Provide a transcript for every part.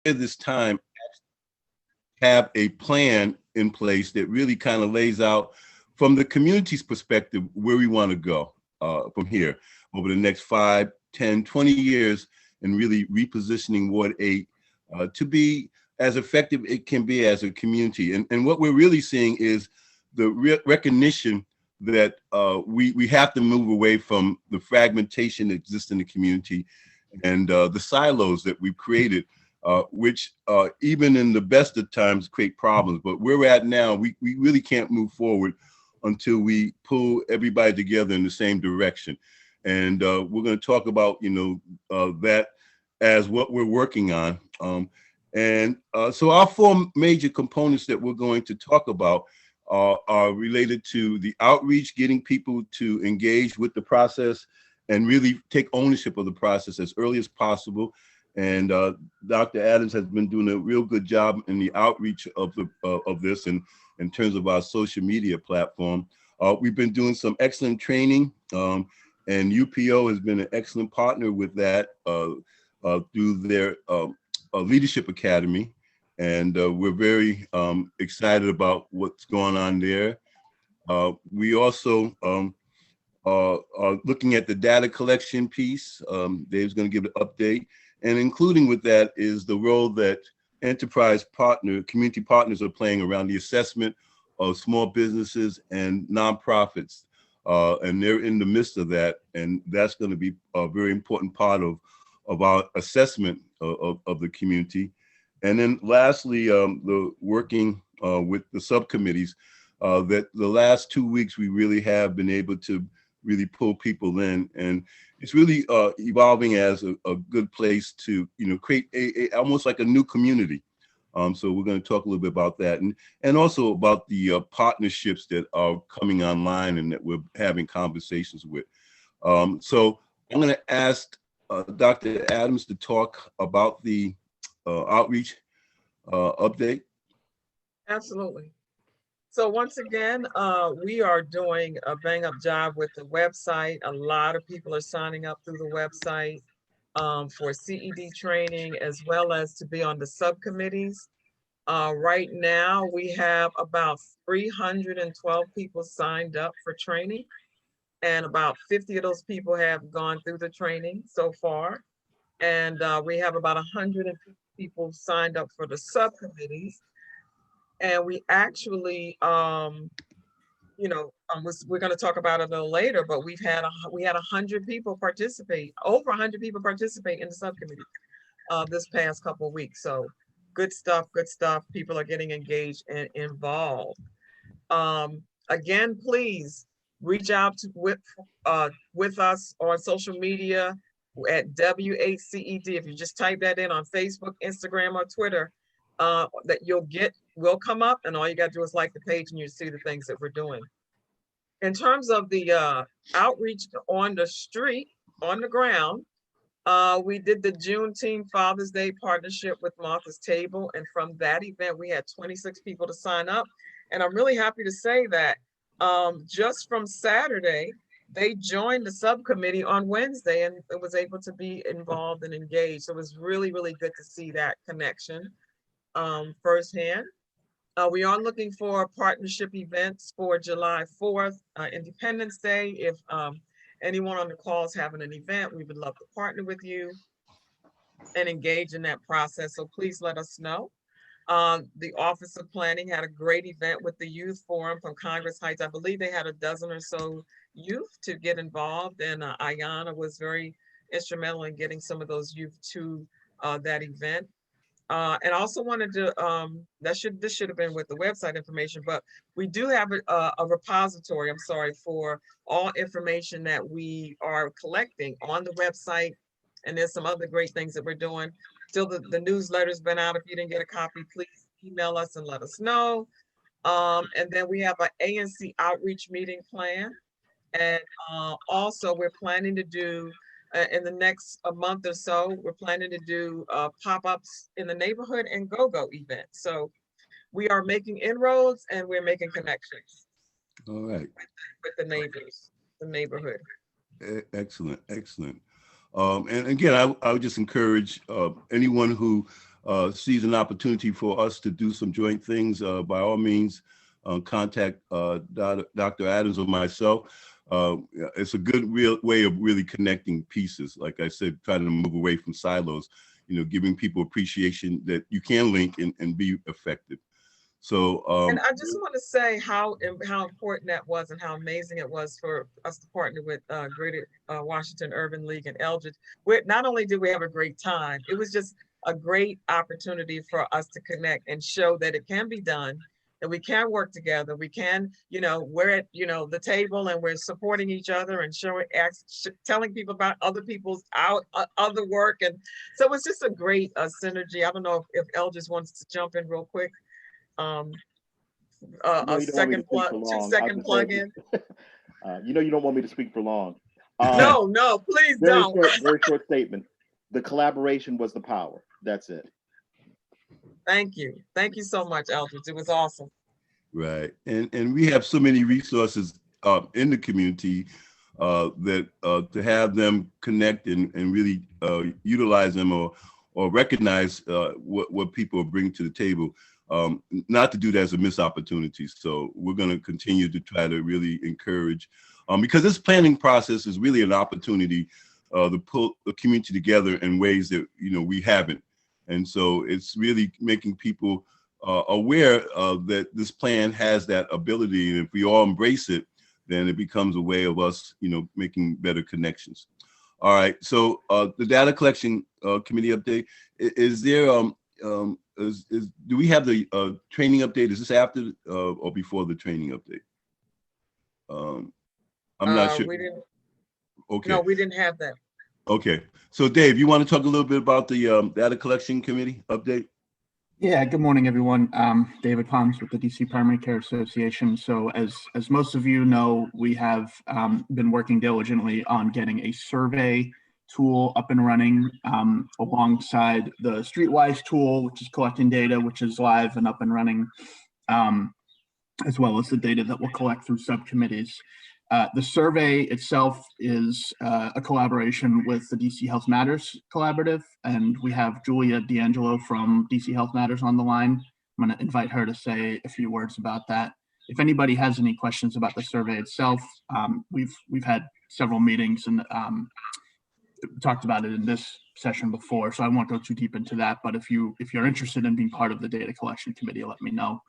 at this time have a plan in place that really kind of lays out from the community's perspective where we want to go from here over the next 5, 10, 20 years, and really repositioning Ward 8 to be as effective it can be as a community. And what we're really seeing is the recognition that we have to move away from the fragmentation that exists in the community and the silos that we've created, which even in the best of times create problems. But where we're at now, we really can't move forward until we pull everybody together in the same direction. And we're going to talk about, that as what we're working on. So our four major components that we're going to talk about are related to the outreach, getting people to engage with the process and really take ownership of the process as early as possible. And Dr. Adams has been doing a real good job in the outreach of this and in terms of our social media platform. We've been doing some excellent training, and UPO has been an excellent partner with that through their Leadership Academy. And we're very excited about what's going on there. We also are looking at the data collection piece. Dave's going to give an update. And including with that is the role that community partners are playing around the assessment of small businesses and nonprofits. And they're in the midst of that. And that's going to be a very important part of our assessment of the community. And then lastly, the working with the subcommittees, that the last 2 weeks we really have been able to really pull people in, and it's really evolving as a good place to create a almost like a new community. So we're going to talk a little bit about that, and also about the partnerships that are coming online and that we're having conversations with. So I'm going to ask Dr. Adams to talk about the outreach update. Absolutely. So once again, we are doing a bang up job with the website. A lot of people are signing up through the website for CED training, as well as to be on the subcommittees. Right now, we have about 312 people signed up for training, and about 50 of those people have gone through the training so far. And we have about 150 people signed up for the subcommittees. And we actually, we're going to talk about it a little later, but we had 100 people participate, over 100 people participate in the subcommittee this past couple of weeks. So good stuff, good stuff. People are getting engaged and involved. Again, please reach out with us on social media at W8CED. If you just type that in on Facebook, Instagram, or Twitter, that will come up, and all you got to do is like the page and you see the things that we're doing. In terms of the outreach on the street, on the ground, we did the Juneteenth Father's Day partnership with Martha's Table, and from that event we had 26 people to sign up. And I'm really happy to say that just from Saturday, they joined the subcommittee on Wednesday and it was able to be involved and engaged. So it was really, really good to see that connection firsthand. We are looking for partnership events for July 4th, Independence Day. If anyone on the call is having an event, we would love to partner with you and engage in that process. So please let us know. The Office of Planning had a great event with the Youth Forum from Congress Heights. I believe they had a dozen or so youth to get involved, and Ayana was very instrumental in getting some of those youth to that event. And I also wanted to, this should have been with the website information, but we do have a repository, for all information that we are collecting on the website. And there's some other great things that we're doing. Still, the newsletter's been out. If you didn't get a copy, please email us and let us know. And then we have an ANC outreach meeting plan. And also we're planning to do, in the next month or so, we're planning to do pop-ups in the neighborhood and go-go events. So we are making inroads and we're making connections. All right. With the neighbors, the neighborhood. Excellent, excellent. And again, I would just encourage anyone who sees an opportunity for us to do some joint things, by all means, contact Dr. Adams or myself. It's a good real way of really connecting pieces. Like I said, trying to move away from silos, giving people appreciation that you can link and be effective. So, And I just want to say how important that was and how amazing it was for us to partner with Greater Washington Urban League and Eldridge. Not only did we have a great time, it was just a great opportunity for us to connect and show that it can be done, that we can work together. We can, we're at, the table and we're supporting each other and telling people about other people's other work. And so it's just a great synergy. I don't know if Eldridge wants to jump in real quick. A second plug, 2-second plug in. You don't want me to speak for long. No, please don't. Very short statement. The collaboration was the power. That's it. Thank you so much, Eldridge. It was awesome. Right, and we have so many resources in the community that to have them connect and really utilize them or recognize what people bring to the table. Not to do that as a missed opportunity. So we're going to continue to try to really encourage, because this planning process is really an opportunity to pull the community together in ways that we haven't. And so it's really making people aware that this plan has that ability, and if we all embrace it, then it becomes a way of us, making better connections. All right. So the data collection committee update, is there do we have the training update? Is this after or before the training update? I'm not sure. We didn't. Okay. No, we didn't have that. Okay. So Dave, you want to talk a little bit about the data collection committee update? Yeah, good morning, everyone. David Pons with the DC Primary Care Association. So as most of you know, we have been working diligently on getting a survey tool up and running alongside the Streetwise tool, which is collecting data, which is live and up and running, as well as the data that we'll collect through subcommittees. The survey itself is a collaboration with the DC Health Matters Collaborative, and we have Julia D'Angelo from DC Health Matters on the line. I'm going to invite her to say a few words about that. If anybody has any questions about the survey itself, we've had several meetings and talked about it in this session before, so I won't go too deep into that. But if you're interested in being part of the data collection committee, let me know.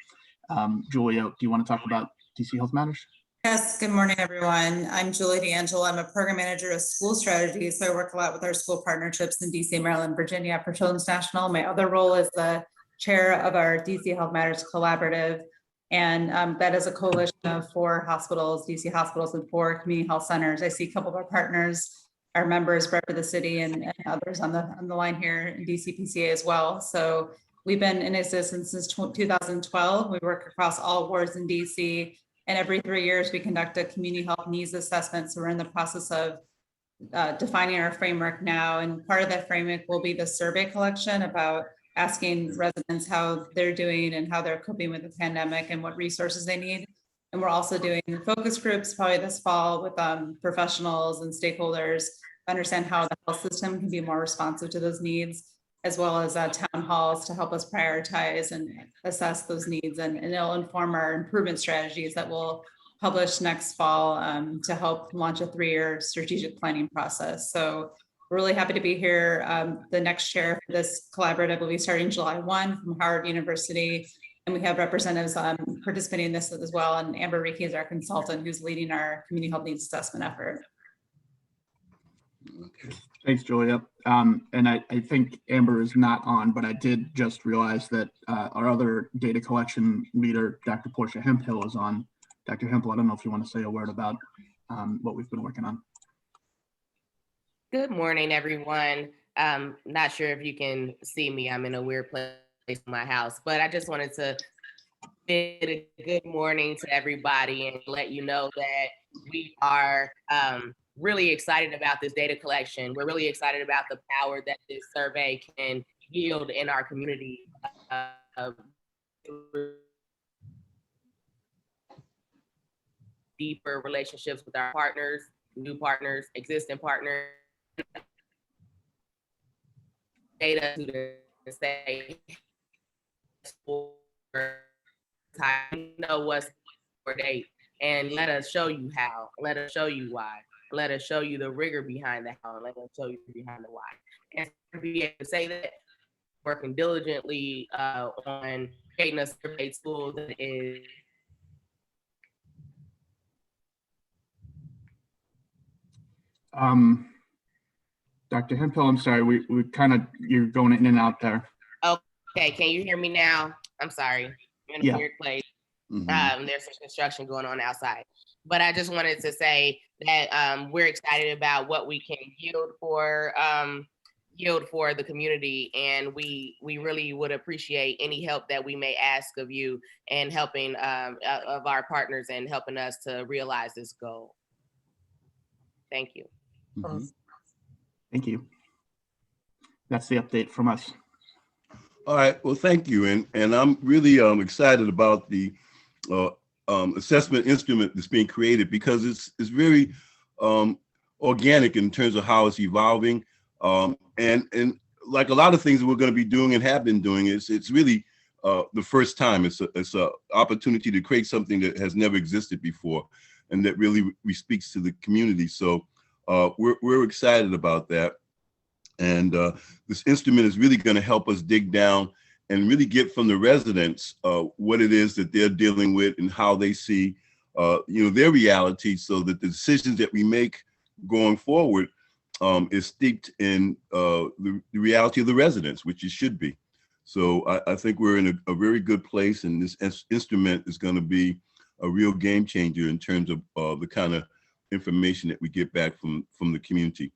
Julia, do you want to talk about DC Health Matters? Yes, good morning, everyone. I'm Julie D'Angelo. I'm a program manager of school strategy. So I work a lot with our school partnerships in DC, Maryland, Virginia for Children's National. My other role is the chair of our DC Health Matters Collaborative. And that is a coalition of 4 hospitals, DC hospitals and 4 community health centers. I see a couple of our partners, our members rep of the city and others on the line here in DCPCA as well. So we've been in existence since 2012. We work across all wards in DC. And every 3 years, we conduct a community health needs assessment. So we're in the process of defining our framework now. And part of that framework will be the survey collection about asking residents how they're doing and how they're coping with the pandemic and what resources they need. And we're also doing focus groups probably this fall with professionals and stakeholders to understand how the health system can be more responsive to those needs, as well as town halls to help us prioritize and assess those needs. And it'll inform our improvement strategies that we'll publish next fall to help launch a 3-year strategic planning process. So we're really happy to be here. The next chair for this collaborative will be starting July 1 from Howard University. And we have representatives participating in this as well. And Amber Reiki is our consultant who's leading our community health needs assessment effort. Okay. Thanks, Julia. And I think Amber is not on, but I did just realize that our other data collection leader, Dr. Portia Hemphill, is on. Dr. Hemphill, I don't know if you want to say a word about what we've been working on. Good morning, everyone. Not sure if you can see me. I'm in a weird place in my house, but I just wanted to bid a good morning to everybody and let you know that we are really excited about this data collection. We're really excited about the power that this survey can yield in our community. Deeper relationships with our partners, new partners, existing partners. Data to and say, you know what's for date, and let us show you how, let us show you why, let us show you the rigor behind the how, and let us show you behind the why. And to be able to say that, working diligently on creating a survey tool that is Dr. Hemphill, I'm sorry, we kind of, you're going in and out there. okay. Can you hear me now? I'm sorry. I'm in a Yeah. weird place. Mhm. There's some construction going on outside, but I just wanted to say that we're excited about what we can yield for the community, and we really would appreciate any help that we may ask of you and helping of our partners and helping us to realize this goal. Thank you. Mhm. Thank you. That's the update from us. All right. Well, thank you. And I'm really excited about the assessment instrument that's being created, because it's very organic in terms of how it's evolving. And like a lot of things that we're going to be doing and have been doing, it's really the first time. It's a opportunity to create something that has never existed before, and that really speaks to the community. So we're excited about that. And this instrument is really going to help us dig down and really get from the residents what it is that they're dealing with and how they see their reality, so that the decisions that we make going forward is steeped in the reality of the residents, which it should be. So I think we're in a very good place, and this instrument is going to be a real game changer in terms of the kind of information that we get back from the community.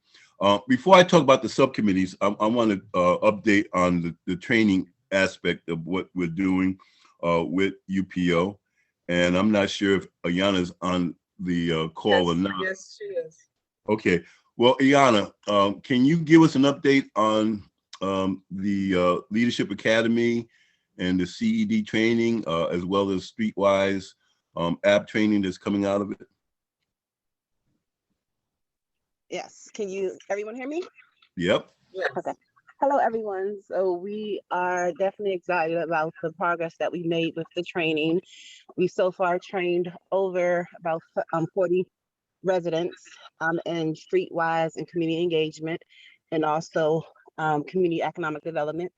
Before I talk about the subcommittees, I want to update on the training aspect of what we're doing with UPO. And I'm not sure if Ayana's on the call or not. Yes, she is. Okay. Well, Ayana, can you give us an update on the Leadership Academy and the CED training, as well as Streetwise app training that's coming out of it? Yes, can everyone hear me? Yep. Yes. Okay. Hello, everyone. So we are definitely excited about the progress that we made with the training. We so far trained over about 40 residents in Streetwise and community engagement, and also community economic development.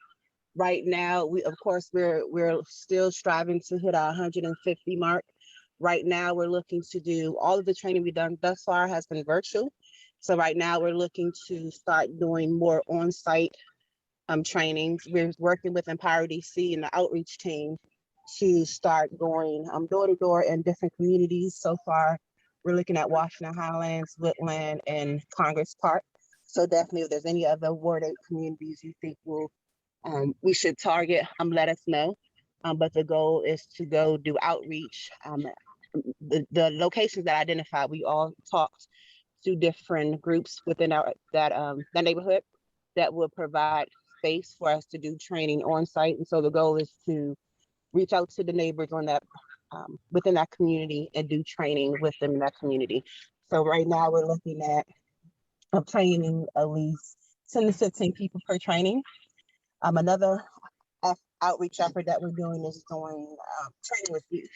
Right now, we're still striving to hit our 150 mark. Right now, we're looking to do all of the training we've done thus far has been virtual. So right now we're looking to start doing more on-site trainings. We're working with Empower DC and the outreach team to start going door to door in different communities. So far, we're looking at Washington Highlands, Woodland, and Congress Park. So definitely, if there's any other Ward 8 communities you think we should target, let us know. But the goal is to go do outreach. The locations that I identified, we all talked to different groups within that neighborhood that will provide space for us to do training on site. And so the goal is to reach out to the neighbors on that within that community and do training with them in that community. So right now we're looking at training at least 10 to 15 people per training. Another outreach effort that we're doing is doing training with youth.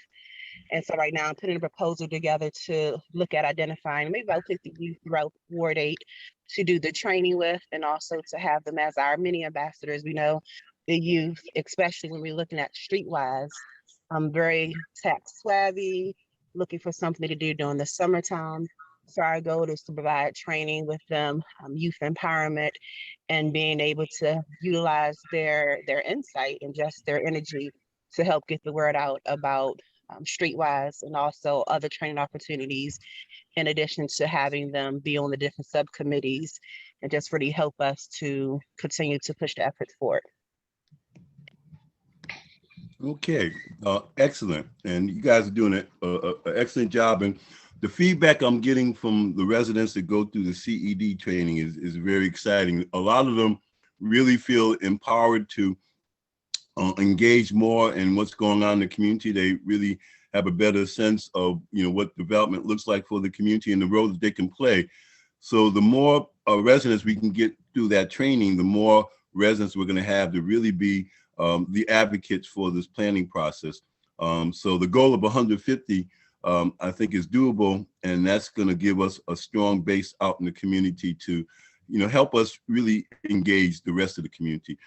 And so right now I'm putting a proposal together to look at identifying maybe about 50 youth throughout Ward 8 to do the training with, and also to have them as our mini ambassadors. We know the youth, especially when we're looking at Streetwise, very tech savvy, looking for something to do during the summertime. So our goal is to provide training with them, youth empowerment, and being able to utilize their insight and just their energy to help get the word out about Streetwise and also other training opportunities, in addition to having them be on the different subcommittees and just really help us to continue to push the efforts forward. Okay, excellent. And you guys are doing an excellent job. And the feedback I'm getting from the residents that go through the CED training is very exciting. A lot of them really feel empowered to engage more in what's going on in the community. They really have a better sense of what development looks like for the community and the role that they can play. So the more residents we can get through that training, the more residents we're going to have to really be the advocates for this planning process. So the goal of 150, I think, is doable, and that's going to give us a strong base out in the community to, help us really engage the rest of the community.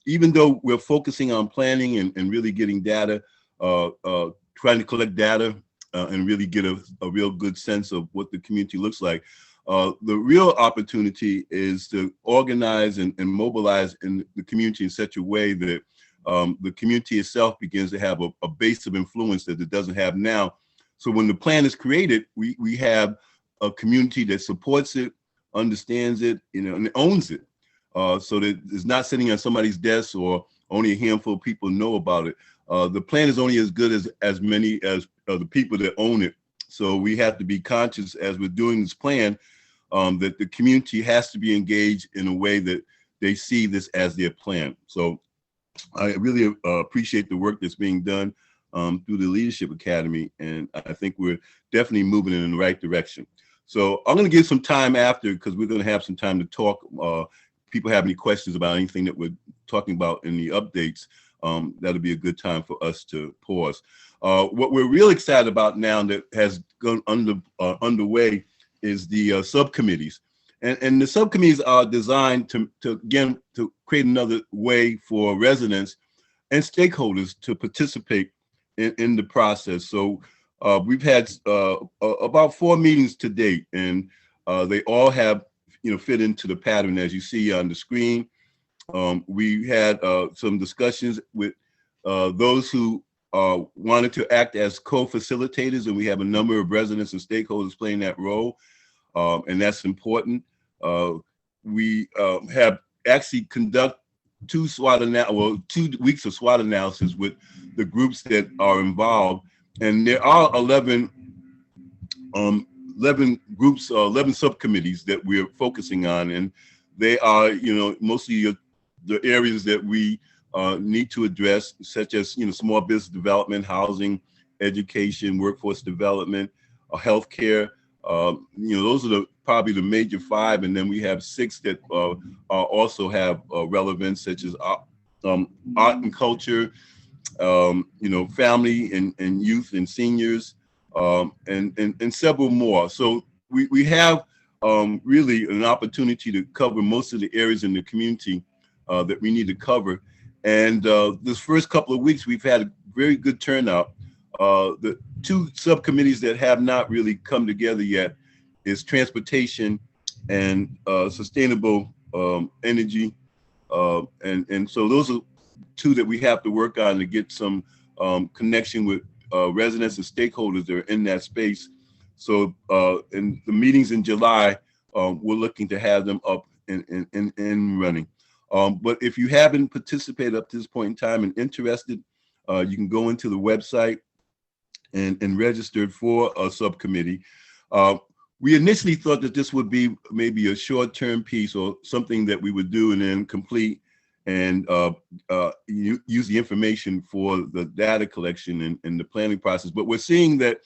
Even though we're focusing on planning and really getting data, trying to collect data and really get a real good sense of what the community looks like. The real opportunity is to organize and mobilize in the community in such a way that the community itself begins to have a base of influence that it doesn't have now. So when the plan is created, we have a community that supports it, understands it, and owns it. So that it's not sitting on somebody's desk or only a handful of people know about it. The plan is only as good as many as the people that own it. So we have to be conscious as we're doing this plan that the community has to be engaged in a way that they see this as their plan. So I really appreciate the work that's being done through the Leadership Academy, and I think we're definitely moving in the right direction. So I'm going to give some time after, because we're going to have some time to talk. People have any questions about anything that we're talking about in the updates, that'll be a good time for us to pause. What we're real excited about now that has gone underway is the subcommittees. And the subcommittees are designed to create another way for residents and stakeholders to participate in the process. So we've had about 4 meetings to date, and they all have fit into the pattern as you see on the screen. We had some discussions with those who wanted to act as co-facilitators, and we have a number of residents and stakeholders playing that role, and that's important. We have actually conducted 2 weeks of SWOT analysis with the groups that are involved, and there are 11 groups, 11 subcommittees that we're focusing on, and they are, mostly the areas that we need to address, such as, small business development, housing, education, workforce development, healthcare. Those are probably the major 5, and then we have 6 that also have relevance, such as art and culture, family and youth and seniors, and several more. So we have really an opportunity to cover most of the areas in the community that we need to cover. And this first couple of weeks, we've had a very good turnout. The 2 subcommittees that have not really come together yet is transportation and sustainable energy. And so those are 2 that we have to work on to get some connection with residents and stakeholders that are in that space. So in the meetings in July, we're looking to have them up and running. But if you haven't participated up to this point in time and interested, you can go into the website and register for a subcommittee. We initially thought that this would be maybe a short-term piece or something that we would do and then complete and use the information for the data collection and the planning process. But we're seeing that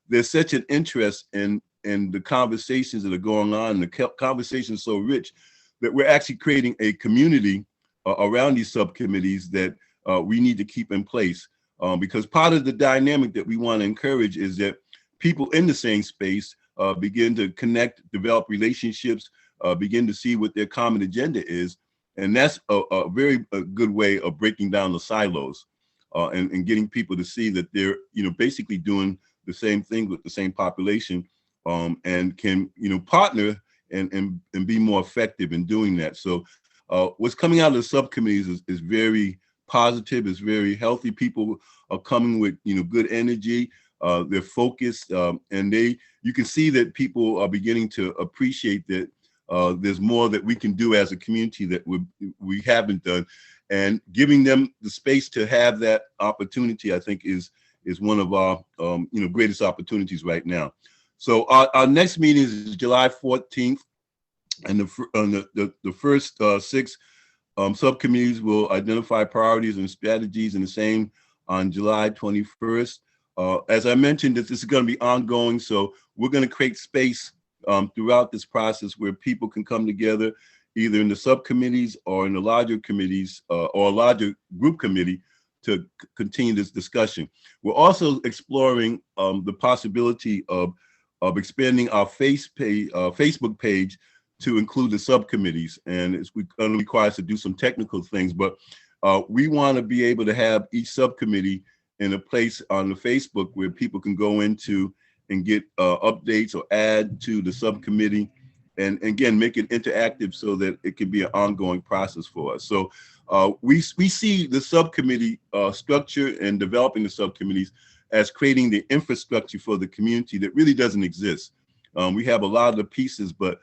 there's such an interest in the conversations that are going on, and the conversation is so rich that we're actually creating a community around these subcommittees that we need to keep in place. Because part of the dynamic that we want to encourage is that people in the same space begin to connect, develop relationships, begin to see what their common agenda is. And that's a very good way of breaking down the silos and getting people to see that they're, basically doing the same thing with the same population, and can, partner and be more effective in doing that. So what's coming out of the subcommittees is very positive, is very healthy. People are coming with, good energy. They're focused, and you can see that people are beginning to appreciate that there's more that we can do as a community that we haven't done, and giving them the space to have that opportunity, I think, is one of our greatest opportunities right now. So our next meeting is July 14th, and the first 6 subcommittees will identify priorities and strategies, and the same on July 21st. As I mentioned, this is going to be ongoing, so we're going to create space throughout this process where people can come together, either in the subcommittees or in the larger committees or a larger group committee to continue this discussion. We're also exploring the possibility of expanding our Facebook page to include the subcommittees, and it's going to require us to do some technical things, but we want to be able to have each subcommittee in a place on the Facebook where people can go into and get updates or add to the subcommittee, and again, make it interactive so that it can be an ongoing process for us. So we see the subcommittee structure and developing the subcommittees as creating the infrastructure for the community that really doesn't exist. We have a lot of the pieces, but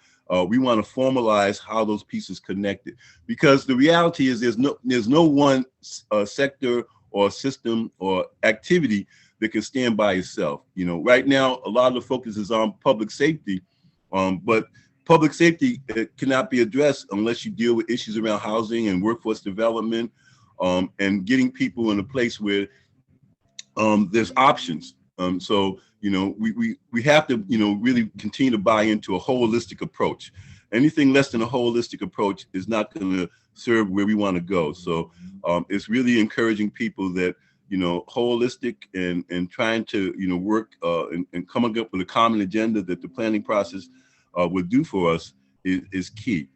we want to formalize how those pieces connected, because the reality is there's no one sector or system or activity that can stand by itself. You know, right now a lot of the focus is on public safety, but public safety cannot be addressed unless you deal with issues around housing and workforce development, and getting people in a place where there's options. So, you know, we have to, you know, really continue to buy into a holistic approach. Anything less than a holistic approach is not going to serve where we want to go. So it's really encouraging people that, you know, holistic and trying to, you know, work and coming up with a common agenda that the planning process would do for us is key.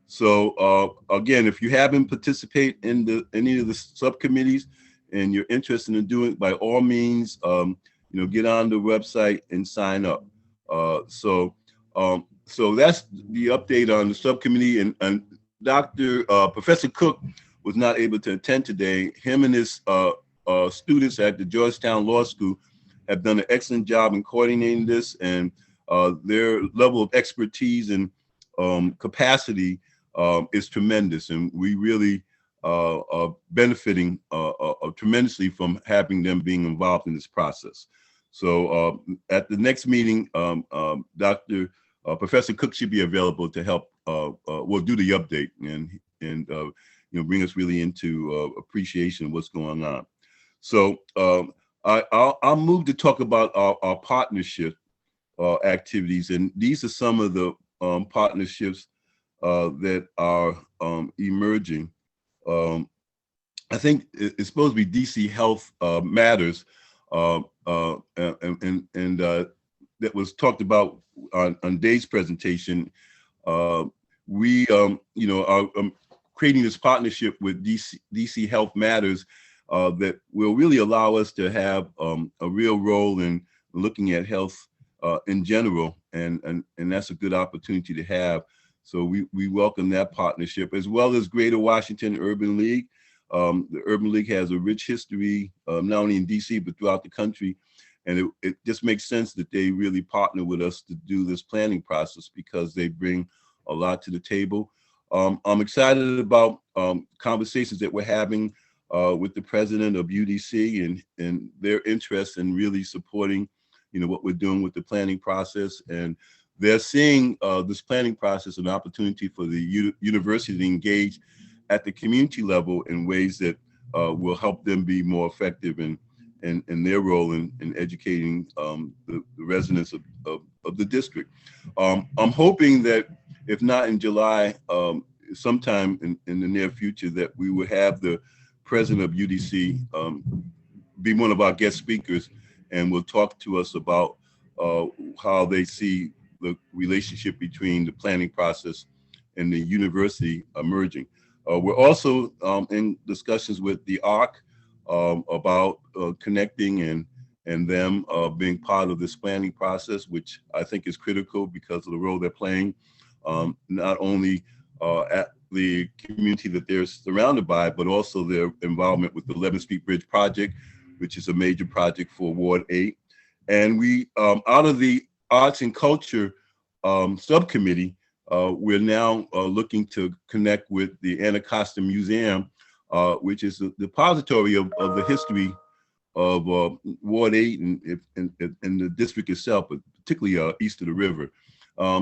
So again, if you haven't participated in any of the subcommittees and you're interested in doing it, by all means, you know, get on the website and sign up. So that's the update on the subcommittee. And Professor Cook was not able to attend today. Him and his students at the Georgetown Law School have done an excellent job in coordinating this, and their level of expertise and capacity is tremendous, and we really are benefiting tremendously from having them being involved in this process. So at the next meeting, Professor Cook should be available to help. We'll do the update and you know, bring us really into appreciation of what's going on. So I'll move to talk about our partnership activities, and these are some of the partnerships that are emerging. I think it's supposed to be DC Health Matters, and that was talked about on Dave's presentation. We, you know, are creating this partnership with DC Health Matters that will really allow us to have a real role in looking at health in general, and that's a good opportunity to have. So we welcome that partnership, as well as Greater Washington Urban League. The Urban League has a rich history, not only in DC, but throughout the country. And it just makes sense that they really partner with us to do this planning process, because they bring a lot to the table. I'm excited about conversations that we're having with the president of UDC and their interest in really supporting, you know, what we're doing with the planning process. And they're seeing this planning process an opportunity for the university to engage at the community level in ways that will help them be more effective in their role in educating the residents of the district. I'm hoping that if not in July, sometime in the near future, that we will have the president of UDC be one of our guest speakers, and will talk to us about how they see the relationship between the planning process and the university emerging. We're also in discussions with the ARC about connecting and them being part of this planning process, which I think is critical because of the role they're playing, not only at the community that they're surrounded by, but also their involvement with the 11th Street Bridge project, which is a major project for Ward 8. And we, out of the Arts and Culture subcommittee, we're now looking to connect with the Anacostia Museum, which is the depository of the history of Ward 8 and the district itself, but particularly east of the river.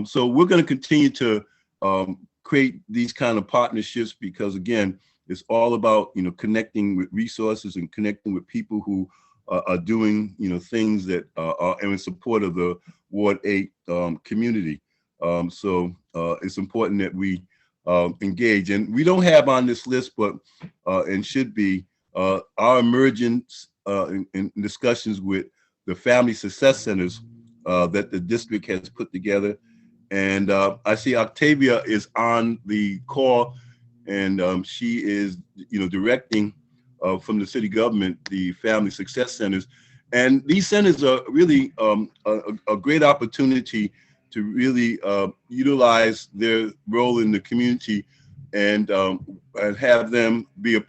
So we're going to continue to create these kind of partnerships, because again, it's all about, you know, connecting with resources and connecting with people who are doing, you know, things that are in support of the Ward 8 community. So it's important that we engage. And we don't have on this list, but and should be our emergence in discussions with the family success centers that the district has put together. And I see Octavia is on the call, and she is, directing from the city government the family success centers. And these centers are really a great opportunity to really utilize their role in the community and have them be a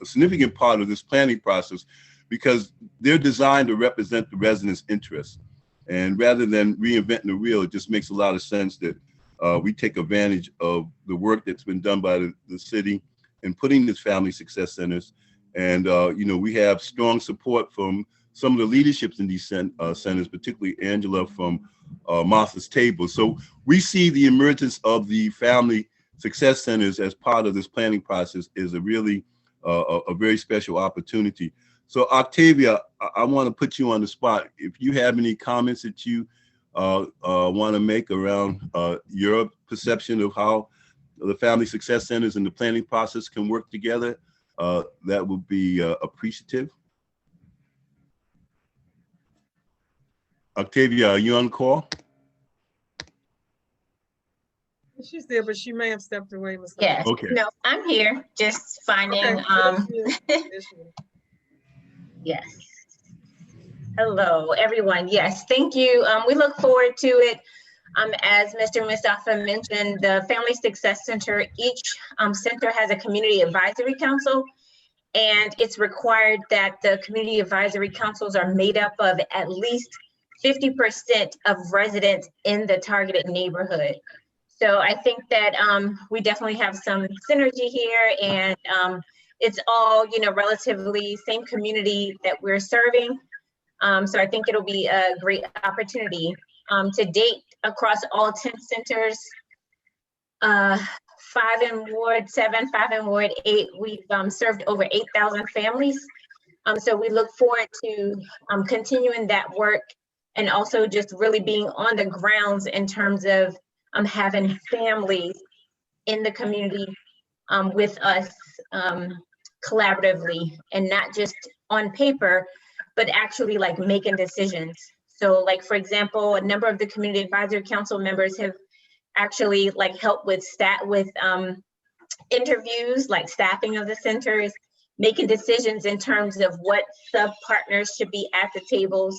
significant part of this planning process, because they're designed to represent the residents' interests. And rather than reinventing the wheel, it just makes a lot of sense that we take advantage of the work that's been done by the city in putting these family success centers. And, we have strong support from some of the leaderships in these centers, particularly Angela from Martha's Table. So we see the emergence of the family success centers as part of this planning process is a really a very special opportunity. So Octavia, I want to put you on the spot. If you have any comments that you want to make around your perception of how the family success centers and the planning process can work together, that would be appreciative. Octavia, are you on call? She's there, but she may have stepped away. Yes. Okay. No, I'm here, just finding, Okay. There she is. yes. Hello, everyone. Yes, thank you. We look forward to it. As Mr. Mustafa mentioned, the Family Success Center, each center has a community advisory council, and it's required that the community advisory councils are made up of at least 50% of residents in the targeted neighborhood. So I think that we definitely have some synergy here, and it's all, relatively same community that we're serving. So I think it'll be a great opportunity. To date, across all 10 centers, 5 in Ward 7, 5 in Ward 8, we've served over 8,000 families. So we look forward to continuing that work, and also just really being on the grounds in terms of having families in the community with us collaboratively, and not just on paper, but actually like making decisions. So like, for example, a number of the community advisory council members have actually like helped with interviews, like staffing of the centers, making decisions in terms of what sub-partners should be at the table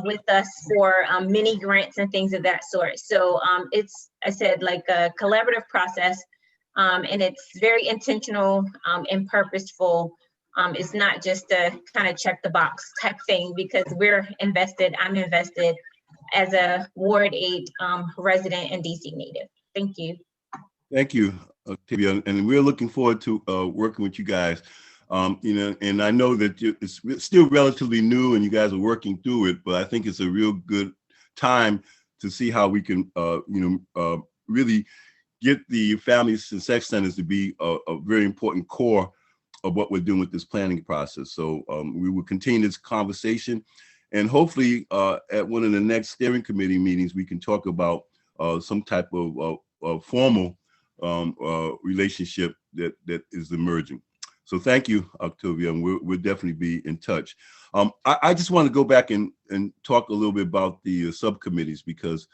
with us for mini grants and things of that sort. So it's, I said, like a collaborative process, and it's very intentional and purposeful. It's not just a kind of check the box type thing, because we're invested, I'm invested as a Ward 8 resident and DC native. Thank you. Thank you, Octavia. And we're looking forward to working with you guys. And I know that it's still relatively new and you guys are working through it, but I think it's a real good time to see how we can, really get the family success centers to be a very important core of what we're doing with this planning process. So we will continue this conversation, and hopefully at one of the next steering committee meetings, we can talk about some type of formal relationship that is emerging. So thank you, Octavia, and we'll definitely be in touch. I just want to go back and talk a little bit about the subcommittees, because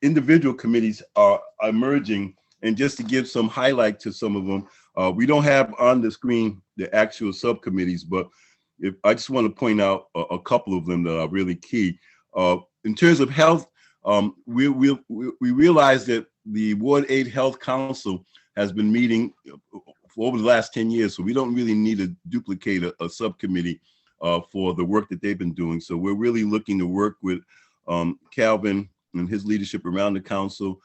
individual committees are emerging, and just to give some highlight to some of them, we don't have on the screen the actual subcommittees, but I just want to point out a couple of them that are really key. In terms of health, we realize that the Ward 8 Health Council has been meeting for over the last 10 years, so we don't really need to duplicate a subcommittee for the work that they've been doing. So we're really looking to work with Calvin and his leadership around the council.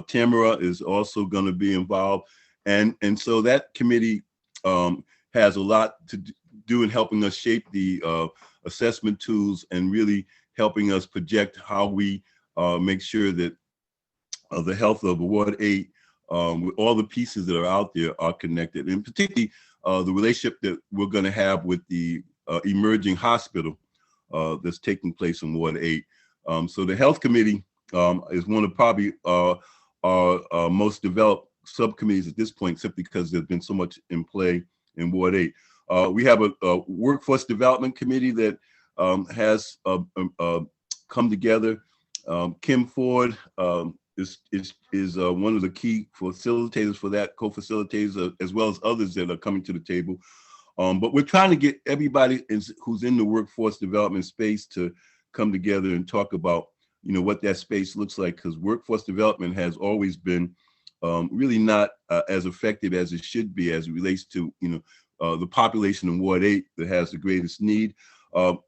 Tamara is also going to be involved. And so that committee has a lot to do in helping us shape the assessment tools and really helping us project how we make sure that the health of Ward 8, with all the pieces that are out there, are connected, and particularly the relationship that we're going to have with the emerging hospital that's taking place in Ward 8. So the health committee is one of probably our most developed subcommittees at this point, simply because there's been so much in play in Ward 8. We have a workforce development committee that has come together. Kim Ford is one of the key facilitators for that, co-facilitators, as well as others that are coming to the table. But we're trying to get everybody who's in the workforce development space to come together and talk about, what that space looks like, because workforce development has always been really not as effective as it should be as it relates to, the population in Ward 8 that has the greatest need.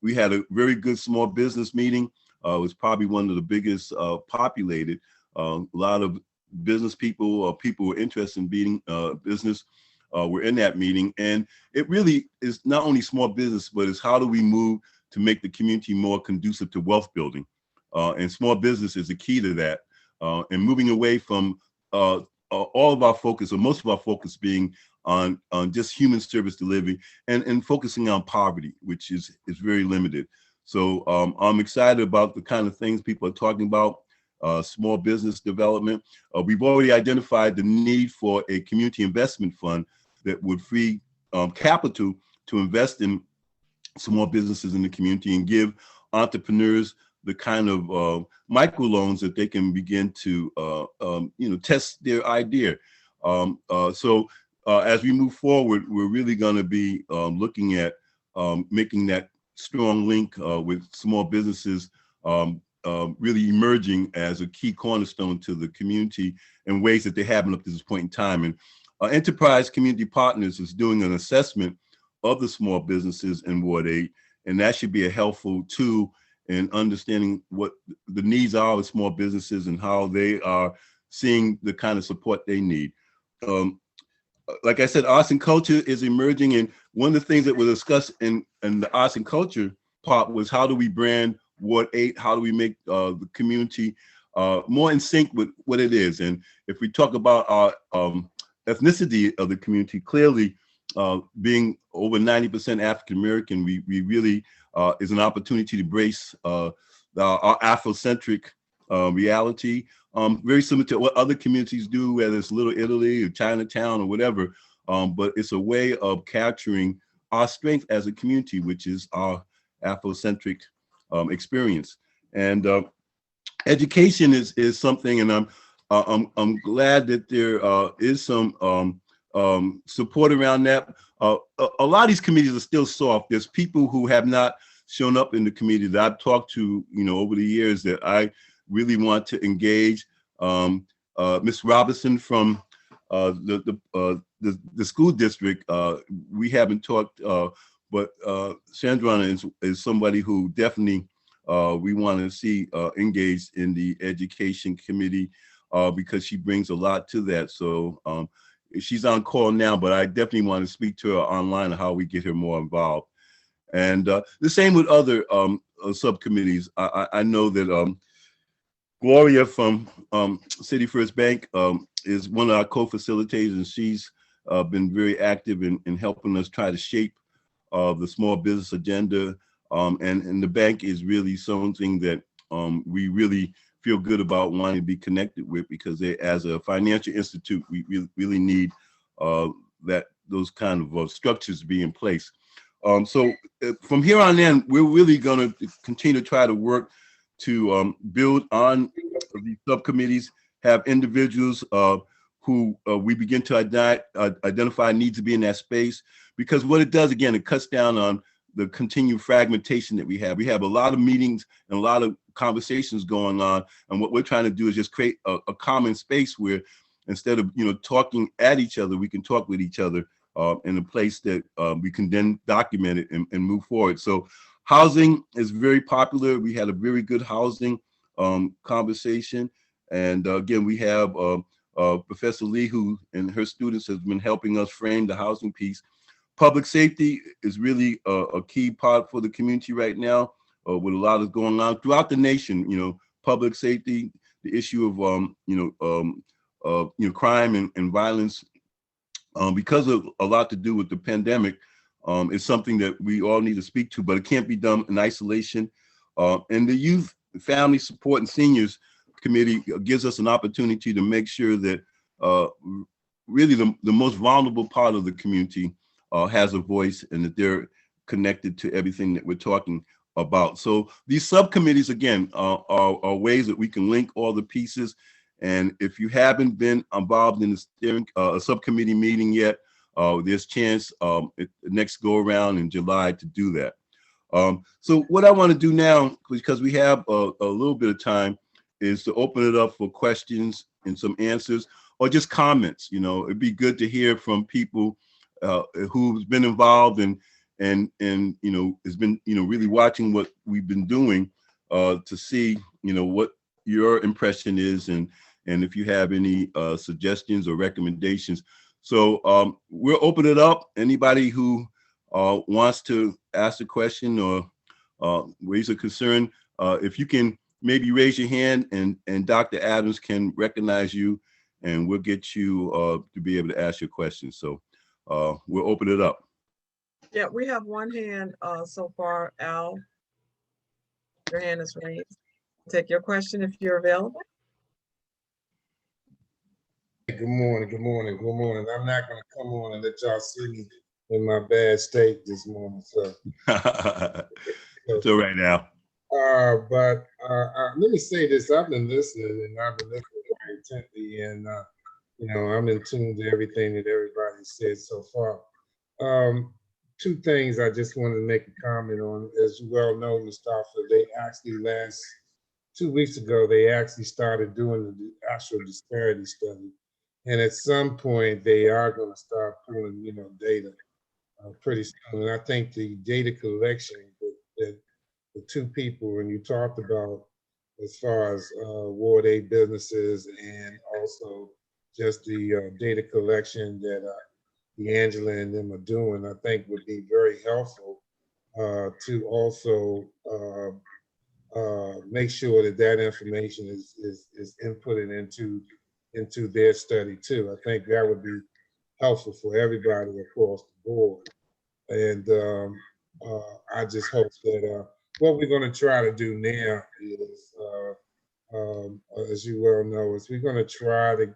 We had a very good small business meeting. It was probably one of the biggest populated. A lot of business people, people who are interested in being business were in that meeting. And it really is not only small business, but it's how do we move to make the community more conducive to wealth building. And small business is the key to that. And moving away from all of our focus, or most of our focus, being on just human service delivery and focusing on poverty, which is very limited. So I'm excited about the kind of things people are talking about, small business development. We've already identified the need for a community investment fund that would free capital to invest in small businesses in the community and give entrepreneurs the kind of microloans that they can begin to, test their idea. So as we move forward, we're really going to be looking at making that strong link with small businesses really emerging as a key cornerstone to the community in ways that they haven't up to this point in time. And Enterprise Community Partners is doing an assessment of the small businesses in Ward 8, and that should be a helpful tool in understanding what the needs are of small businesses and how they are seeing the kind of support they need. Like I said, arts and culture is emerging, and one of the things that was discussed in the arts and culture part was how do we brand Ward 8? How do we make the community more in sync with what it is? And if we talk about our ethnicity of the community, clearly being over 90% African American, we really is an opportunity to embrace our Afrocentric reality, very similar to what other communities do, whether it's Little Italy or Chinatown or whatever. But it's a way of capturing our strength as a community, which is our Afrocentric experience. And education is something, and I'm glad that there is some support around that. A lot of these committees are still soft. There's people who have not shown up in the committee that I've talked to, over the years that I really want to engage. Ms. Robinson from the school district, we haven't talked, but Chandrana is somebody who definitely we want to see engaged in the education committee because she brings a lot to that. So she's on call now, but I definitely want to speak to her online on how we get her more involved. And the same with other subcommittees. I know that Gloria from City First Bank is one of our co-facilitators, and she's been very active in helping us try to shape the small business agenda. And the bank is really something that we really feel good about wanting to be connected with, because they, as a financial institute, we really need those kind of structures to be in place. So from here on in, we're really going to continue to try to work to build on these subcommittees, have individuals who we begin to identify needs to be in that space, because what it does, again, it cuts down on the continued fragmentation that we have. We have a lot of meetings and a lot of conversations going on, and what we're trying to do is just create a common space where instead of talking at each other, we can talk with each other in a place that we can then document it and move forward. So housing is very popular. We had a very good housing conversation. And again, we have Professor Lee, who and her students has been helping us frame the housing piece. Public safety is really a key part for the community right now, with a lot of going on throughout the nation. Public safety, the issue of crime and violence, because of a lot to do with the pandemic, is something that we all need to speak to, but it can't be done in isolation. And the youth, family support, and seniors subcommittee gives us an opportunity to make sure that really the most vulnerable part of the community has a voice and that they're connected to everything that we're talking about. So these subcommittees, again, are ways that we can link all the pieces. And if you haven't been involved in the steering subcommittee meeting yet, there's chance next go around in July to do that. So what I want to do now, because we have a little bit of time, is to open it up for questions and some answers or just comments. You know, it'd be good to hear from people who's been involved and you know, has been, you know, really watching what we've been doing to see, you know, what your impression is and if you have any suggestions or recommendations. So we'll open it up. Anybody who wants to ask a question or raise a concern, if you can maybe raise your hand and Dr. Adams can recognize you and we'll get you to be able to ask your question. So we'll open it up. Yeah, we have one hand so far. Al, your hand is raised. Take your question if you're available. Good morning, good morning, good morning. I'm not gonna come on and let y'all see me in my bad state this morning, so. It's all right now. But let me say this, I've been listening and I've been listening very intently and, you know, I'm in tune to everything that everybody said so far. Two things I just wanted to make a comment on. As you well know, Mustafa, they actually 2 weeks ago, they actually started doing the actual disparity study. And at some point, they are going to start pulling, you know, data pretty soon. And I think the data collection that the two people, and you talked about as far as Ward 8 businesses and also just the data collection that D'Angela and them are doing, I think would be very helpful to also make sure that that information is inputted into their study too. I think that would be helpful for everybody across the board. And I just hope that what we're going to try to do now is, as you well know, is we're going to try to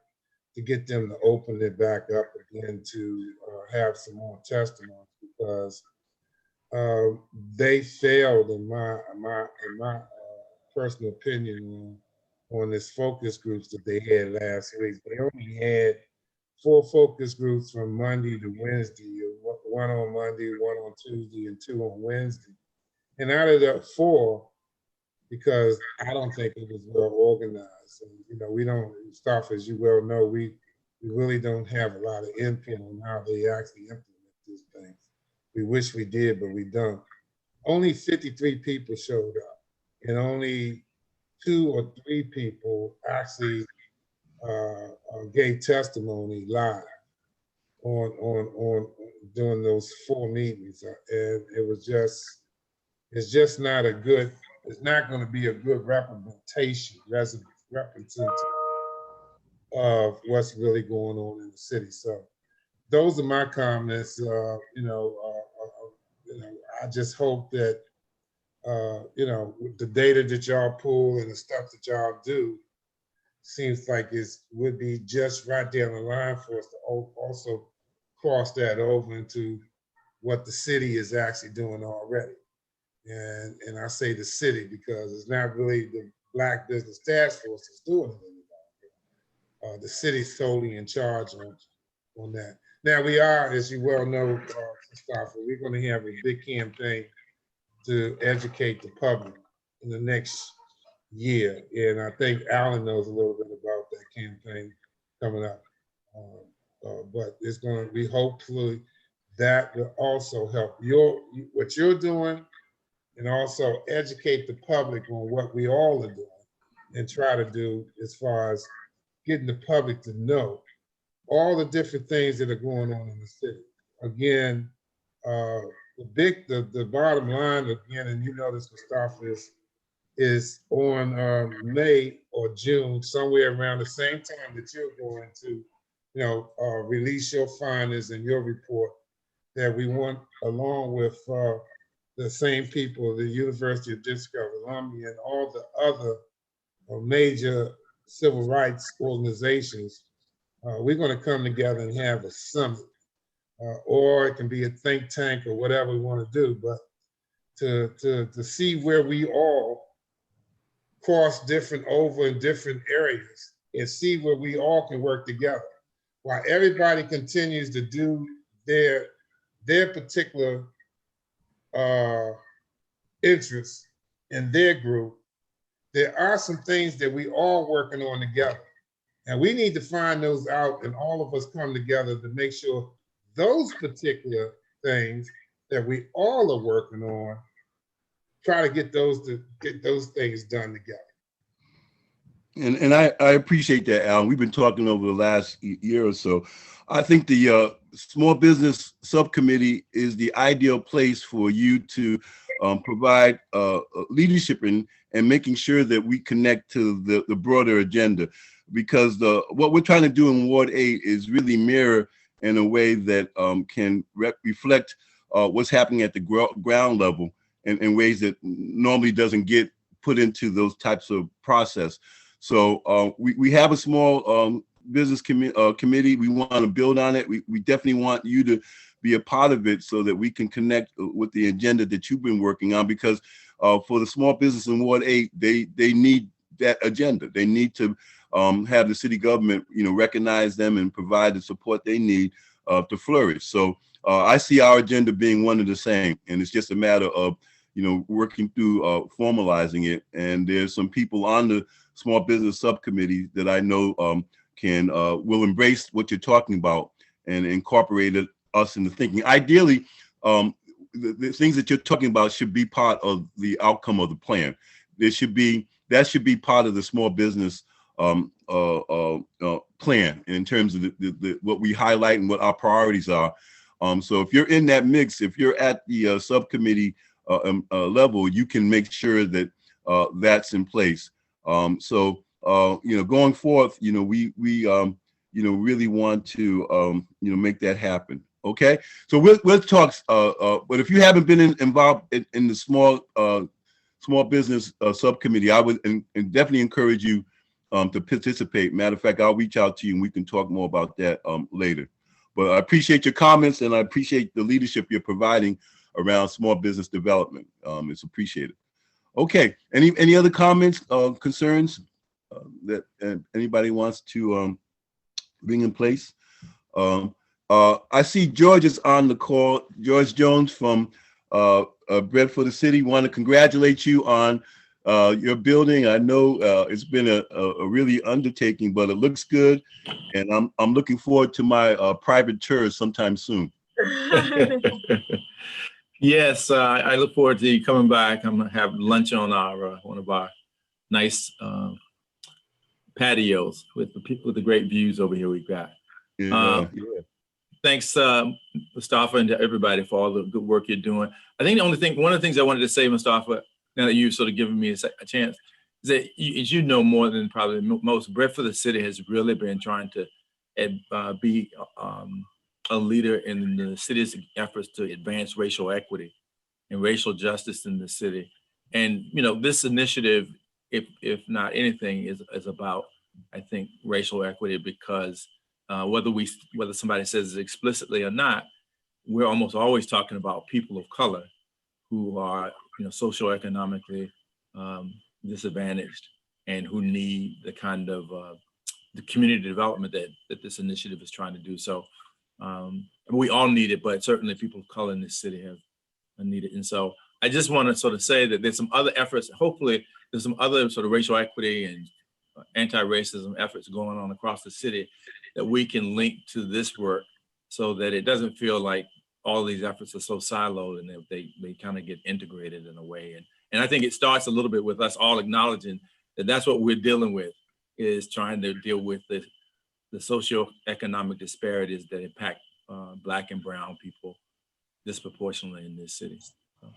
get them to open it back up again to have some more testimony, because they failed in my personal opinion on this focus groups that they had last week. They only had 4 focus groups from Monday to Wednesday, 1 on Monday, 1 on Tuesday, and 2 on Wednesday. And out of the 4, because I don't think it was well organized. And, you know, we don't, Mustafa, as you well know, we really don't have a lot of input on how they actually implement these things. We wish we did, but we don't. Only 53 people showed up, and only 2 or 3 people actually gave testimony live on during those 4 meetings, and it's just not a good. It's not going to be a good representation of what's really going on in the city. So those are my comments. I just hope that with the data that y'all pull and the stuff that y'all do, seems like it would be just right down the line for us to also cross that over into what the city is actually doing already. And I say the city because it's not really the Black Business Task Force that's doing it. The city's solely in charge on that. Now we are, as you well know, Mustafa, we're going to have a big campaign to educate the public in the next year. And I think Alan knows a little bit about that campaign coming up. But it's going to be hopefully that will also help what you're doing, and also educate the public on what we all are doing and try to do as far as getting the public to know all the different things that are going on in the city. Again, the bottom line again, and you know this, Mustafa, is on May or June, somewhere around the same time that you're going to, release your findings and your report, that we want, along with the same people, the University of District of Columbia and all the other major civil rights organizations, we're going to come together and have a summit, or it can be a think tank or whatever we want to do, but to see where we all cross over in different areas and see where we all can work together. While everybody continues to do their particular interests in their group, there are some things that we all working on together. And we need to find those out and all of us come together to make sure those particular things that we all are working on, try to get those things done together. And I appreciate that, Alan. We've been talking over the last year or so. I think the small business subcommittee is the ideal place for you to provide leadership in and making sure that we connect to the broader agenda, because what we're trying to do in Ward 8 is really mirror in a way that can reflect what's happening at the ground level in ways that normally doesn't get put into those types of process. So we have a small business committee. We want to build on it. We definitely want you to be a part of it so that we can connect with the agenda that you've been working on, because for the small business in Ward 8, they need that agenda. They need to have the city government, recognize them and provide the support they need to flourish. So I see our agenda being one and the same, and it's just a matter of working through formalizing it. And there's some people on the small business subcommittee that I know will embrace what you're talking about and incorporate us into thinking. Ideally, the things that you're talking about should be part of the outcome of the plan. That should be part of the small business plan in terms of what we highlight and what our priorities are. So if you're in that mix, if you're at the subcommittee level, you can make sure that that's in place. So going forth, we really want to make that happen. Okay, so we'll talk. But if you haven't been involved in the small business subcommittee, I would and definitely encourage you to participate. Matter of fact, I'll reach out to you and we can talk more about that later. But I appreciate your comments and I appreciate the leadership you're providing around small business development. It's appreciated. Okay, any other comments, concerns that anybody wants to bring in place? I see George is on the call. George Jones from Bread for the City. Want to congratulate you on your building. I know it's been a really undertaking, but it looks good, and I'm looking forward to my private tour sometime soon. Yes, I look forward to you coming back. I'm gonna have lunch on our one of our nice patios with the great views over here we've got. Yeah. Thanks, Mustafa, and to everybody for all the good work you're doing. I think one of the things I wanted to say, Mustafa, now that you've sort of given me a chance, is that as you know more than probably most, Bread for the City has really been trying to be a leader in the city's efforts to advance racial equity and racial justice in the city. And this initiative, if not anything, is about, I think, racial equity, because whether somebody says it explicitly or not, we're almost always talking about people of color who are socioeconomically disadvantaged and who need the kind of the community development that this initiative is trying to do. So we all need it, but certainly people of color in this city have needed. And so I just want to sort of say that there's some other efforts. Hopefully there's some other sort of racial equity and anti-racism efforts going on across the city that we can link to this work, so that it doesn't feel like all these efforts are so siloed and they kind of get integrated in a way. And I think it starts a little bit with us all acknowledging that that's what we're dealing with, is trying to deal with the socioeconomic disparities that impact Black and brown people disproportionately in this city. So.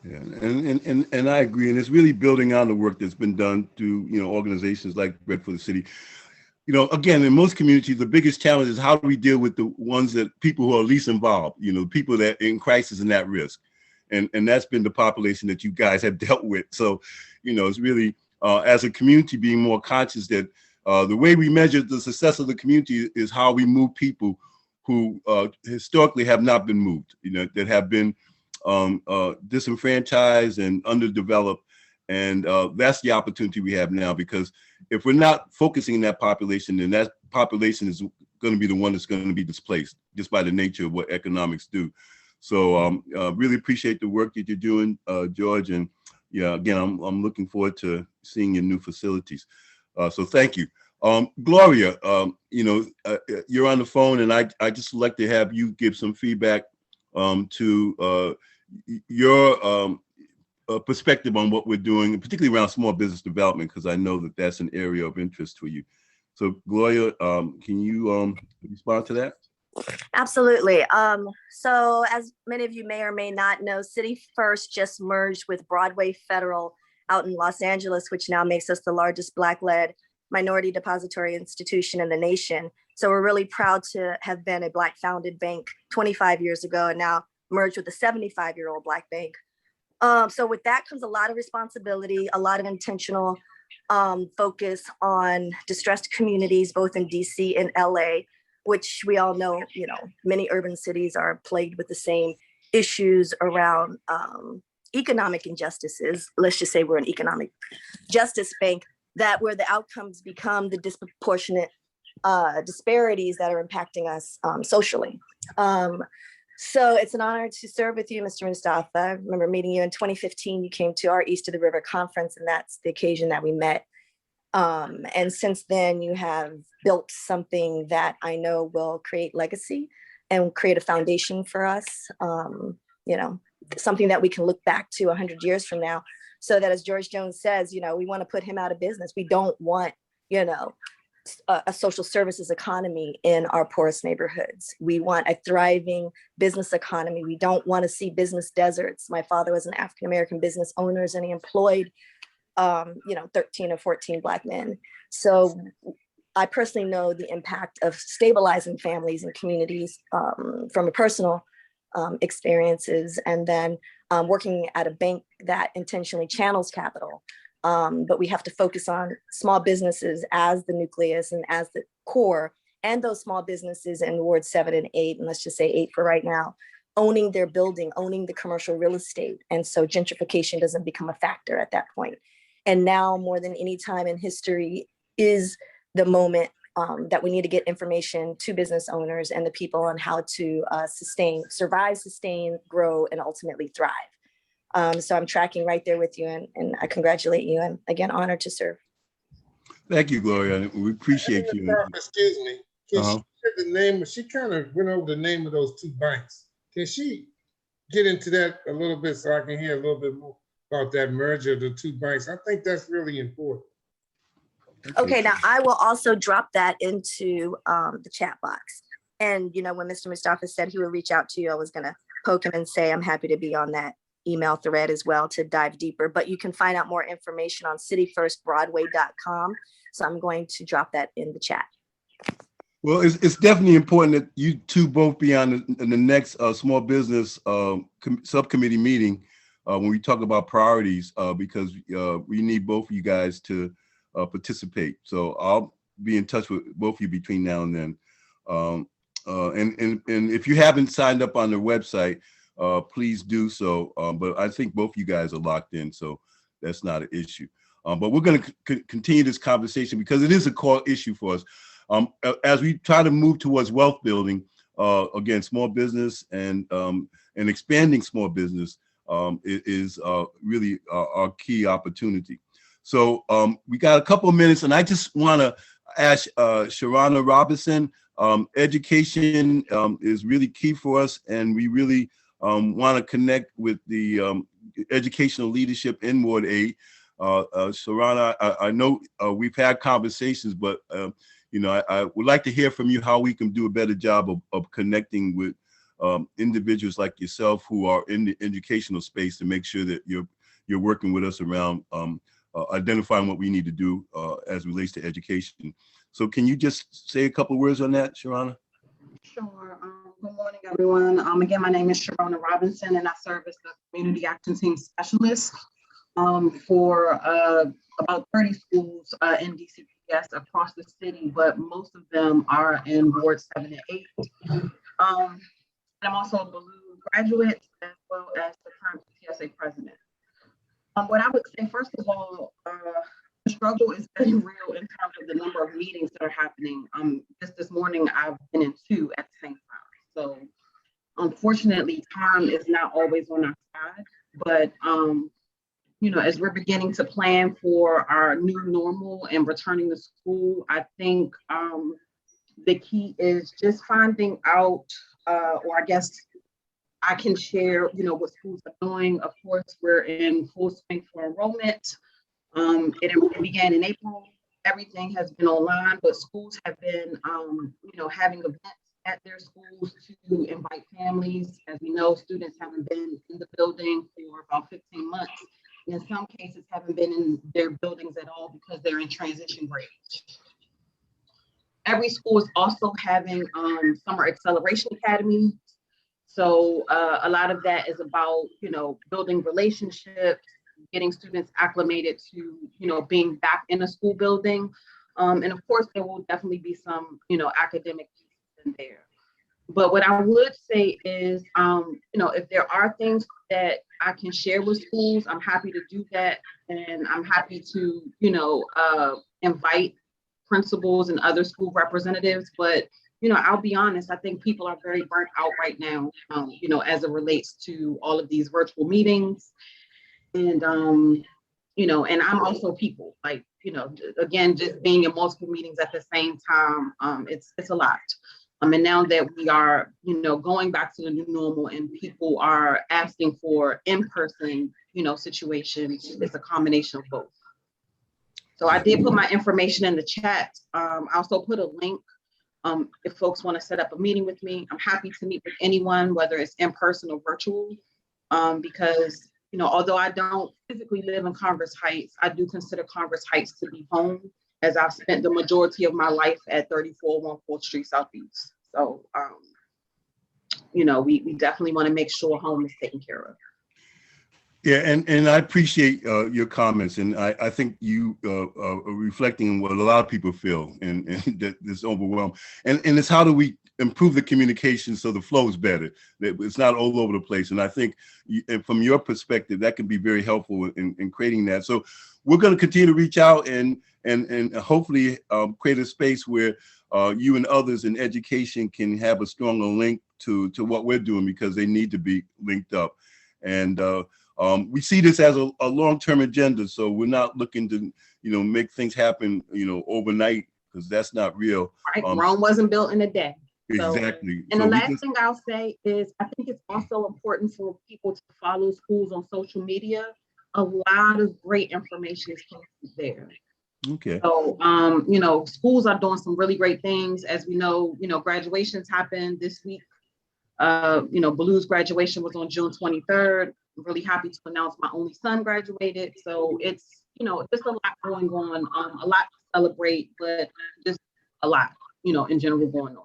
Yeah, and I agree, and it's really building on the work that's been done through organizations like Bread for the City. Again, in most communities, the biggest challenge is how do we deal with the people who are least involved, people that are in crisis and at risk. And that's been the population that you guys have dealt with. So, it's really as a community being more conscious that the way we measure the success of the community is how we move people who historically have not been moved, that have been disenfranchised and underdeveloped. And that's the opportunity we have now, because if we're not focusing on that population, then that population is going to be the one that's going to be displaced just by the nature of what economics do. So really appreciate the work that you're doing, George. And yeah, again, I'm looking forward to seeing your new facilities. So thank you. Gloria, you're on the phone, and I just like to have you give some feedback to your perspective on what we're doing, particularly around small business development, because I know that that's an area of interest for you. So Gloria, can you respond to that? Absolutely. So as many of you may or may not know, City First just merged with Broadway Federal out in Los Angeles, which now makes us the largest Black-led minority depository institution in the nation. So we're really proud to have been a Black-founded bank 25 years ago and now merged with a 75-year-old Black bank. So with that comes a lot of responsibility, a lot of intentional focus on distressed communities, both in DC and LA, which we all know, many urban cities are plagued with the same issues around economic injustices. Let's just say we're an economic justice bank, that where the outcomes become the disproportionate disparities that are impacting us socially. So it's an honor to serve with you, Mr. Mustafa. I remember meeting you in 2015. You came to our East of the River conference, and that's the occasion that we met. And since then, you have built something that I know will create legacy and create a foundation for us, something that we can look back to 100 years from now, so that, as George Jones says, we want to put him out of business. We don't want, a social services economy in our poorest neighborhoods. We want a thriving business economy. We don't want to see business deserts. My father was an African-American business owner, and he employed 13 or 14 Black men. So I personally know the impact of stabilizing families and communities from a personal experiences, and then working at a bank that intentionally channels capital. But we have to focus on small businesses as the nucleus and as the core, and those small businesses in Ward 7 and 8, and let's just say 8 for right now, owning their building, owning the commercial real estate. And so gentrification doesn't become a factor at that point. And now more than any time in history is the moment that we need to get information to business owners and the people on how to survive, sustain, grow, and ultimately thrive. So I'm tracking right there with you, and I congratulate you, and again, honored to serve. Thank you, Gloria. We appreciate you. Excuse me. Can she get the name? She kind of went over the name of those two banks. Can she get into that a little bit so I can hear a little bit more about that merger of the two banks? I think that's really important. Okay, now I will also drop that into the chat box. And when Mr. Mustafa said he would reach out to you, I was gonna poke him and say I'm happy to be on that email thread as well to dive deeper. But you can find out more information on cityfirstbroadway.com. So I'm going to drop that in the chat. Well, it's definitely important that you two both be on the next small business subcommittee meeting when we talk about priorities, because we need both of you guys to participate. So I'll be in touch with both of you between now and then. And if you haven't signed up on the website, please do so. But I think both you guys are locked in, so that's not an issue. But we're going to continue this conversation because it is a core issue for us. As we try to move towards wealth building, again, small business and expanding small business is really our key opportunity. So we got a couple of minutes, and I just want to ask Sharana Robinson. Education is really key for us, and we really want to connect with the educational leadership in Ward 8. Sharana, I know we've had conversations, but I would like to hear from you how we can do a better job of connecting with individuals like yourself who are in the educational space to make sure that you're working with us around identifying what we need to do as it relates to education. So can you just say a couple of words on that, Sharana? Sure. Good morning, everyone. Again, my name is Sharona Robinson, and I serve as the Community Action Team Specialist for about 30 schools in DCPS across the city, but most of them are in Ward 7 and 8. And I'm also a Blue graduate as well as the current PTSA president. What I would say, first of all, the struggle is very real in terms of the number of meetings that are happening. Just this morning, I've been in 2 at the same time. So unfortunately, time is not always on our side, but you know, as we're beginning to plan for our new normal and returning to school, I think the key is just finding out, or I guess I can share, you know, what schools are doing. Of course, we're in full swing for enrollment. It began in April. Everything has been online, but schools have been, you know, having events at their schools to invite families. As we know, students haven't been in the building for about 15 months. And in some cases, haven't been in their buildings at all because they're in transition grades. Every school is also having summer acceleration academies. So a lot of that is about, you know, building relationships, getting students acclimated to, you know, being back in a school building. And of course, there will definitely be some, you know, academic pieces in there. But what I would say is, you know, if there are things that I can share with schools, I'm happy to do that. And I'm happy to, you know, invite principals and other school representatives. But, you know, I'll be honest, I think people are very burnt out right now, you know, as it relates to all of these virtual meetings. And, you know, and I'm also people, like, you know, again, just being in multiple meetings at the same time, it's a lot. And now that we are, you know, going back to the new normal and people are asking for in-person, you know, situations, it's a combination of both. So I did put my information in the chat. I also put a link. If folks want to set up a meeting with me, I'm happy to meet with anyone, whether it's in person or virtual, because, you know, although I don't physically live in Congress Heights, I do consider Congress Heights to be home, as I've spent the majority of my life at 34 14th Street Southeast. So, you know, we definitely want to make sure home is taken care of. Yeah, and I appreciate your comments, and I think you are reflecting what a lot of people feel, and that this overwhelm. And it's how do we improve the communication so the flow is better, that it's not all over the place. And I think from your perspective, that can be very helpful in creating that. So we're going to continue to reach out and hopefully create a space where you and others in education can have a stronger link to what we're doing, because they need to be linked up. And we see this as a long-term agenda, so we're not looking to, you know, make things happen, you know, overnight, because that's not real. Right, Rome wasn't built in a day. So, exactly. And so the last thing I'll say is, I think it's also important for people to follow schools on social media. A lot of great information is posted there. Okay. So, you know, schools are doing some really great things. As we know, you know, graduations happened this week. You know, Blue's graduation was on June 23rd. I'm really happy to announce my only son graduated. So it's, you know, just a lot going on, a lot to celebrate, but just a lot, you know, in general going on.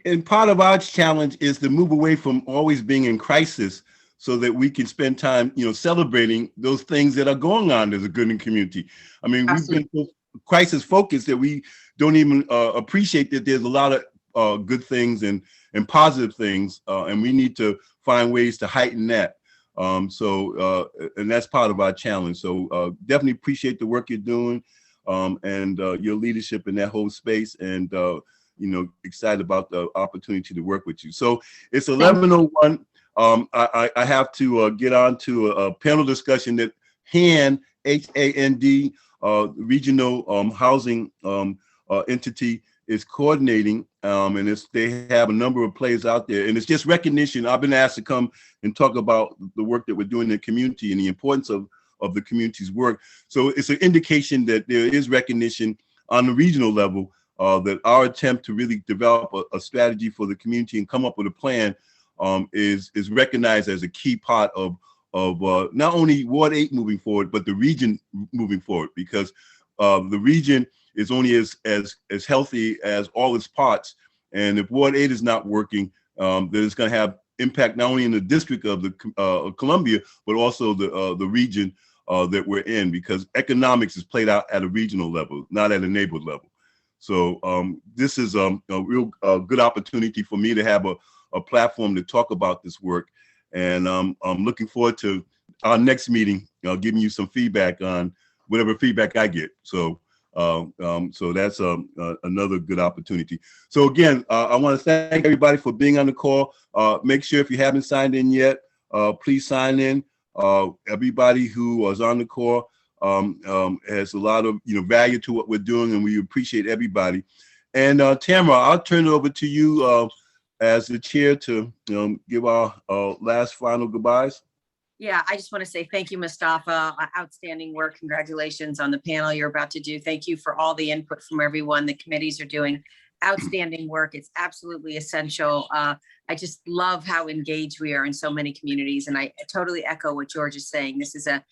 And part of our challenge is to move away from always being in crisis, so that we can spend time, you know, celebrating those things that are going on as a good in community. I mean, Absolutely. We've been so crisis focused that we don't even appreciate that there's a lot of good things and positive things, and we need to find ways to heighten that. And that's part of our challenge. So definitely appreciate the work you're doing, and your leadership in that whole space, and you know, excited about the opportunity to work with you. So it's 11:01. I have to get on to a panel discussion that HAND, H-A-N-D, regional housing entity is coordinating, and they have a number of players out there, and it's just recognition. I've been asked to come and talk about the work that we're doing in the community and the importance of the community's work. So it's an indication that there is recognition on the regional level, that our attempt to really develop a strategy for the community and come up with a plan is recognized as a key part of not only Ward 8 moving forward, but the region moving forward, because the region is only as healthy as all its parts. And if Ward 8 is not working, then it's going to have impact not only in the district of the Columbia, but also the region that we're in, because economics is played out at a regional level, not at a neighborhood level. So this is a real good opportunity for me to have a platform to talk about this work. And I'm looking forward to our next meeting, giving you some feedback on whatever feedback I get. So so that's another good opportunity. So again, I want to thank everybody for being on the call. Make sure if you haven't signed in yet, please sign in. Everybody who was on the call has a lot of value to what we're doing, and we appreciate everybody. And Tamara, I'll turn it over to you as the chair to give our last final goodbyes. Yeah, I just want to say thank you, Mustafa. Outstanding work. Congratulations on the panel you're about to do. Thank you for all the input from everyone. The committees are doing outstanding work. It's absolutely essential. I just love how engaged we are in so many communities. And I totally echo what George is saying. This is a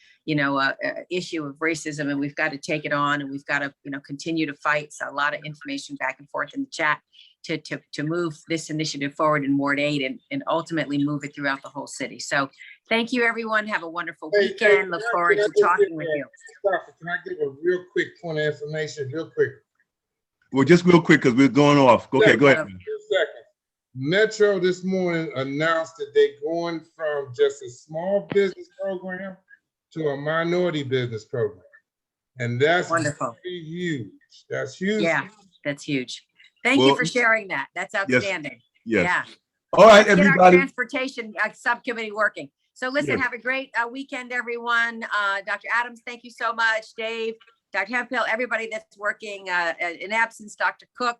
issue of racism, and we've got to take it on, and we've got to, continue to fight. So a lot of information back and forth in the chat to move this initiative forward in Ward 8 and ultimately move it throughout the whole city. So thank you, everyone. Have a wonderful weekend. Look forward to talking with you. Can I give a real quick point of information, real quick? Well, just real quick, because we're going off. Okay, go ahead. 2 seconds. Metro this morning announced that they're going from just a small business program to a minority business program. And that's wonderful. Huge. That's huge. Yeah, that's huge. Thank you for sharing that. That's outstanding. Yes. Yeah. All right, Let's everybody. get our transportation subcommittee working. So listen, Yes. have a great weekend, everyone. Dr. Adams, thank you so much. Dave, Dr. Hemphill, everybody that's working in absence, Dr. Cook.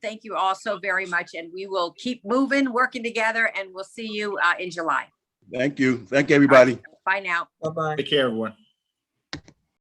Thank you all so very much. And we will keep moving, working together, and we'll see you in July. Thank you. Thank you, everybody. Bye now. Bye-bye. Take care, everyone.